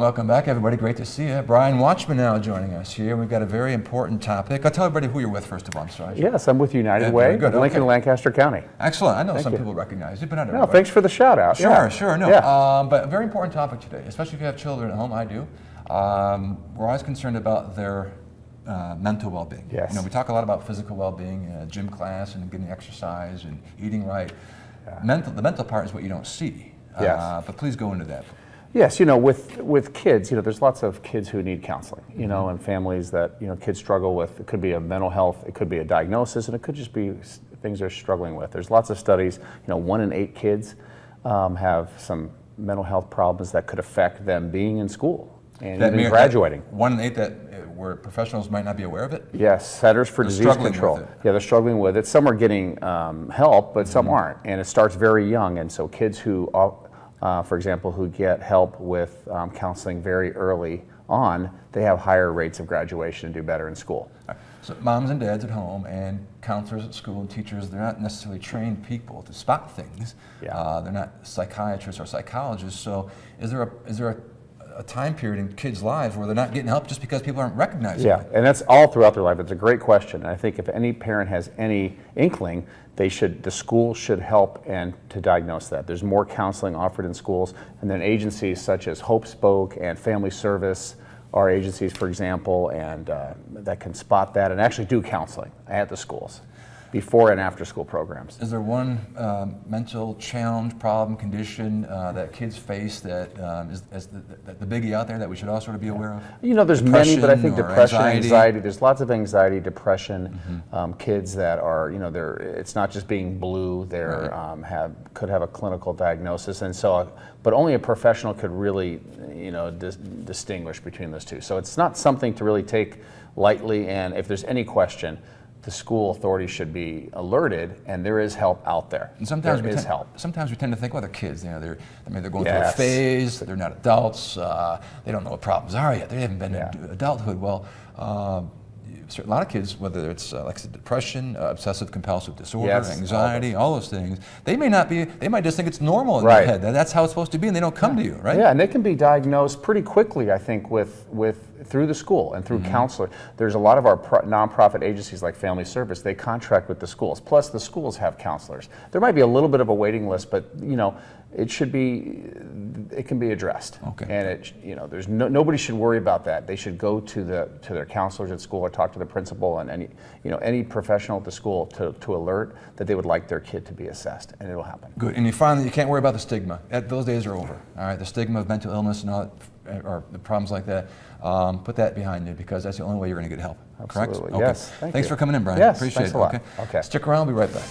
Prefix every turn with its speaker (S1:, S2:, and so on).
S1: Welcome back, everybody. Great to see you. Brian Wachman now joining us here. We've got a very important topic. I'll tell everybody who you're with first of all. I'm sorry.
S2: Yes, I'm with United Way,
S1: good.
S2: Lincoln, Lancaster County.
S1: Excellent. I know
S2: Thank
S1: some
S2: you.
S1: people recognize you, but not
S2: No,
S1: everybody.
S2: thanks for the shout out.
S1: Sure,
S2: Yeah.
S1: sure. No,
S2: Yeah.
S1: but a very important topic today, especially if you have children at home. I do. We're always concerned about their mental well-being.
S2: Yes.
S1: You know, we talk a lot about physical well-being, gym class, and getting exercise and eating right.
S2: Yeah.
S1: The mental part is what you don't see.
S2: Yes.
S1: But please go into that.
S2: Yes, with kids, there's lots of kids who need counseling, and families that, kids struggle with. It could be a mental health, it could be a diagnosis, and it could just be things they're struggling with. There's lots of studies, 1 in 8 kids have some mental health problems that could affect them being in school and even graduating.
S1: 1 in 8 where professionals might not be aware of it?
S2: Yes, Centers for Disease Control. Yeah, they're struggling with it. Some are getting help, but some aren't, and it starts very young, and so kids who for example, who get help with counseling very early on, they have higher rates of graduation and do better in school.
S1: So moms and dads at home and counselors at school and teachers, they're not necessarily trained people to spot things.
S2: Yeah.
S1: They're not psychiatrists or psychologists. So is there a time period in kids' lives where they're not getting help just because people aren't recognizing it?
S2: Yeah, and that's all throughout their life. It's a great question. And I think if any parent has any inkling, the school should help and to diagnose that. There's more counseling offered in schools, and then agencies such as Hope Spoke and Family Service are agencies, for example, and that can spot that and actually do counseling at the schools before and after school programs.
S1: Is there one mental challenge, problem, condition that kids face that is the biggie out there that we should all sort of be aware of?
S2: There's many, but I think depression,
S1: anxiety.
S2: There's lots of anxiety, depression. Kids that are, it's not just being blue. They're could have a clinical diagnosis, and so, but only a professional could really, distinguish between those two. So it's not something to really take lightly. And if there's any question, the school authorities should be alerted, and there is help out there.
S1: And sometimes
S2: there is help.
S1: Sometimes we tend to think, well, they're kids. They're going through a phase. They're not adults. They don't know what problems are yet. They haven't been in adulthood. Well, a lot of kids, whether it's like I said, depression, obsessive compulsive disorder, anxiety, all those things, they might just think it's normal in their head. That's how it's supposed to be, and they don't come to you, right?
S2: Yeah, and they can be diagnosed pretty quickly, I think, through the school and through counselors. There's a lot of our nonprofit agencies like Family Service, they contract with the schools. Plus the schools have counselors. There might be a little bit of a waiting list, but it can be addressed.
S1: Okay.
S2: And there's nobody should worry about that. They should go to their counselors at school or talk to the principal and any professional at the school to alert that they would like their kid to be assessed, and it'll happen.
S1: Good. And you find that you can't worry about the stigma. Those days are over. All right, the stigma of mental illness and all or the problems like that. Put that behind you, because that's the only way you're going to get help.
S2: Absolutely.
S1: Correct? Okay.
S2: Yes.
S1: Thanks for coming in, Brian.
S2: Yes.
S1: Appreciate
S2: Thanks
S1: it.
S2: a lot. Okay.
S1: Stick around. We'll be right back.